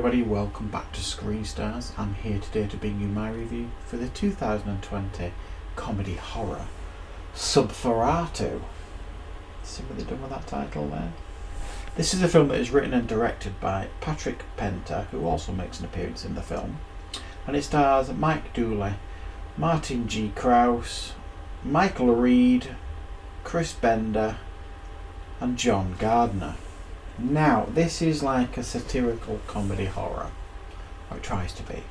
everybody, welcome back to Screen Stars. I'm here today to bring you my review for the 2020 comedy horror Subferatu. See what they've done with that title there? This is a film that is written and directed by Patrick Penta, who also makes an appearance in the film, and it stars Mike Dooley, Martin G. Krause, Michael Reed, Chris Bender and John Gardner. Now, this is like a satirical comedy horror, or it tries to be,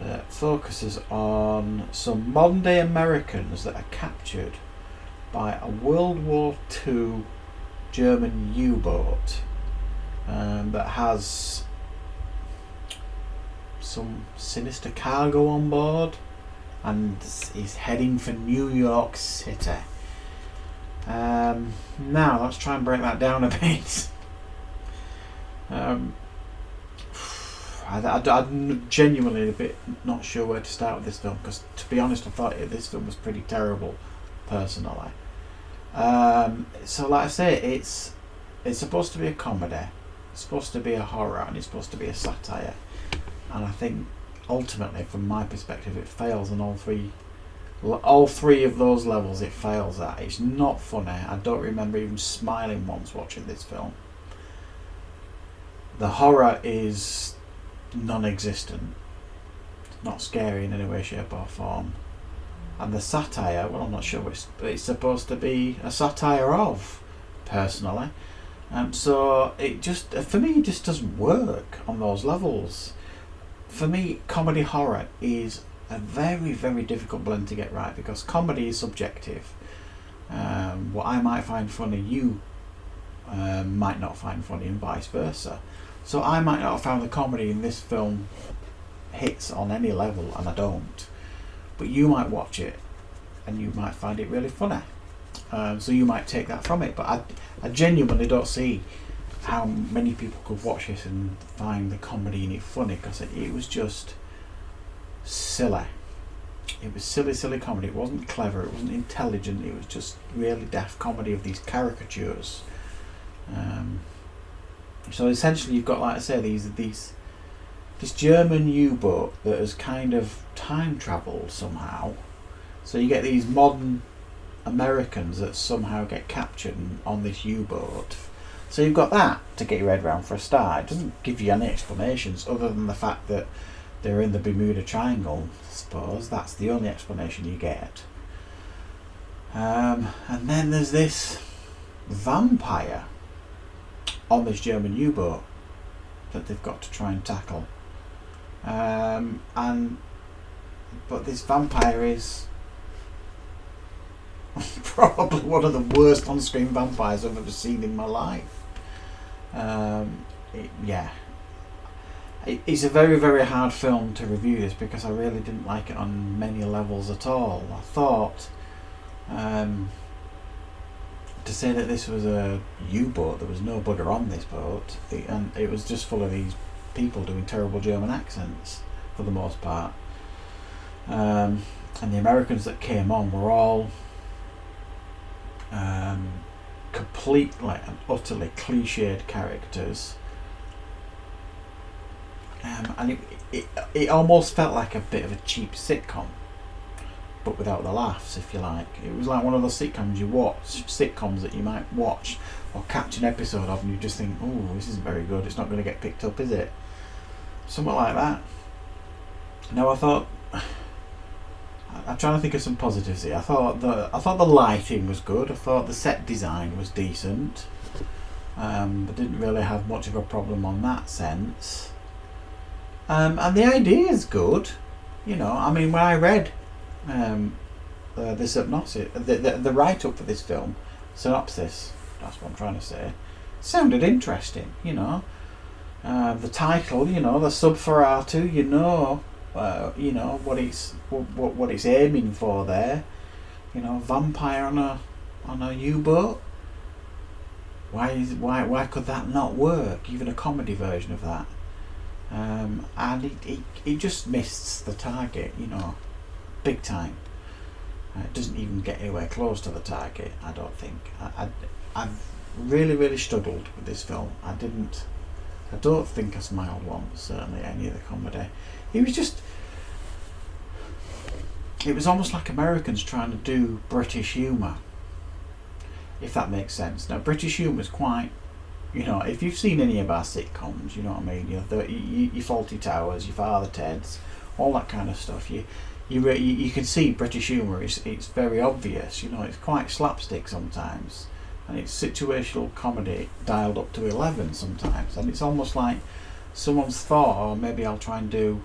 that focuses on some modern day Americans that are captured by a World War II German U-boat that has some sinister cargo on board and is heading for New York City. Now, let's try and break that down a bit. I'm genuinely a bit not sure where to start with this film, because to be honest I thought this film was pretty terrible personally. So like I say, it's supposed to be a comedy, it's supposed to be a horror, and it's supposed to be a satire, and I think ultimately from my perspective it fails on all three of those levels. It fails at. It's not funny. I don't remember even smiling once watching this film. The horror is non-existent, not scary in any way, shape or form, and the satire, well, I'm not sure which it's supposed to be a satire of, personally, so it just, for me, it just doesn't work on those levels. For me, comedy horror is a very, very difficult blend to get right, because comedy is subjective. What I might find funny, you might not find funny, and vice versa. So I might not have found the comedy in this film hits on any level, and I don't. But you might watch it and you might find it really funny. So you might take that from it. But I genuinely don't see how many people could watch this and find the comedy in it funny, because it was just silly. It was silly comedy. It wasn't clever, it wasn't intelligent, it was just really daft comedy of these caricatures. So essentially you've got, like I say, this German U-boat that has kind of time travelled somehow. So you get these modern Americans that somehow get captured on this U-boat. So you've got that to get your head around for a start. It doesn't give you any explanations other than the fact that they're in the Bermuda Triangle, I suppose. That's the only explanation you get. And then there's this vampire on this German U-boat that they've got to try and tackle. But this vampire is probably one of the worst on-screen vampires I've ever seen in my life. It's a very, very hard film to review this, because I really didn't like it on many levels at all. I thought to say that this was a U-boat, there was no bugger on this boat, and it was just full of these people doing terrible German accents for the most part, and the Americans that came on were all completely and utterly cliched characters, and it almost felt like a bit of a cheap sitcom, but without the laughs, if you like. It was like one of those sitcoms that you might watch or catch an episode of and you just think, oh, this isn't very good, it's not going to get picked up, is it? Something like that. Now I'm trying to think of some positives here. I thought the lighting was good. I thought the set design was decent. I didn't really have much of a problem on that sense. And the idea is good. You know, I mean, when I read the synopsis, the write-up for this film, synopsis, that's what I'm trying to say, sounded interesting. You know, the title, you know, the Subferatu, you know what it's aiming for there. You know, vampire on a U-boat. Why could that not work? Even a comedy version of that. And it just missed the target, you know, big time. It doesn't even get anywhere close to the target, I don't think. I've really struggled with this film. I I don't think I smiled once, certainly any of the comedy. It was almost like Americans trying to do British humour, if that makes sense. Now, British humour is quite, if you've seen any of our sitcoms, you know what I mean, your Fawlty Towers, your Father Teds, all that kind of stuff, you can see British humour, it's very obvious, it's quite slapstick sometimes, and it's situational comedy dialed up to 11 sometimes, and it's almost like someone's thought, oh, maybe I'll try and do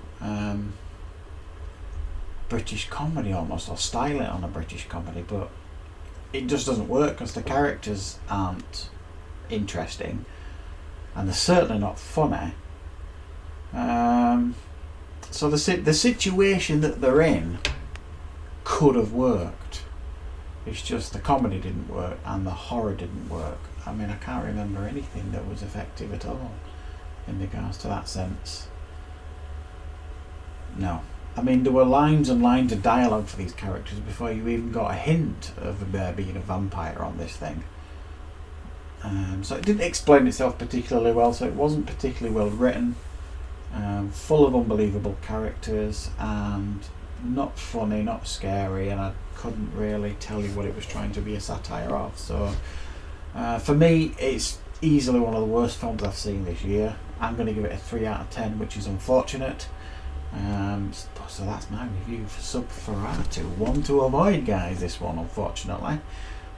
British comedy almost, or style it on a British comedy, but it just doesn't work because the characters aren't interesting and they're certainly not funny. So the situation that they're in could have worked. It's just the comedy didn't work and the horror didn't work. I mean, I can't remember anything that was effective at all in regards to that sense. No. I mean, there were lines and lines of dialogue for these characters before you even got a hint of there being a vampire on this thing. So it didn't explain itself particularly well, so it wasn't particularly well written. Full of unbelievable characters and not funny, not scary, and I couldn't really tell you what it was trying to be a satire of. So for me, it's easily one of the worst films I've seen this year. I'm going to give it a 3 out of 10, which is unfortunate. So that's my review for Subferatu. One to avoid, guys, this one, unfortunately.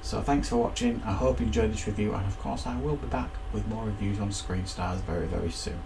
So thanks for watching. I hope you enjoyed this review, and of course I will be back with more reviews on Screen Stars very, very soon.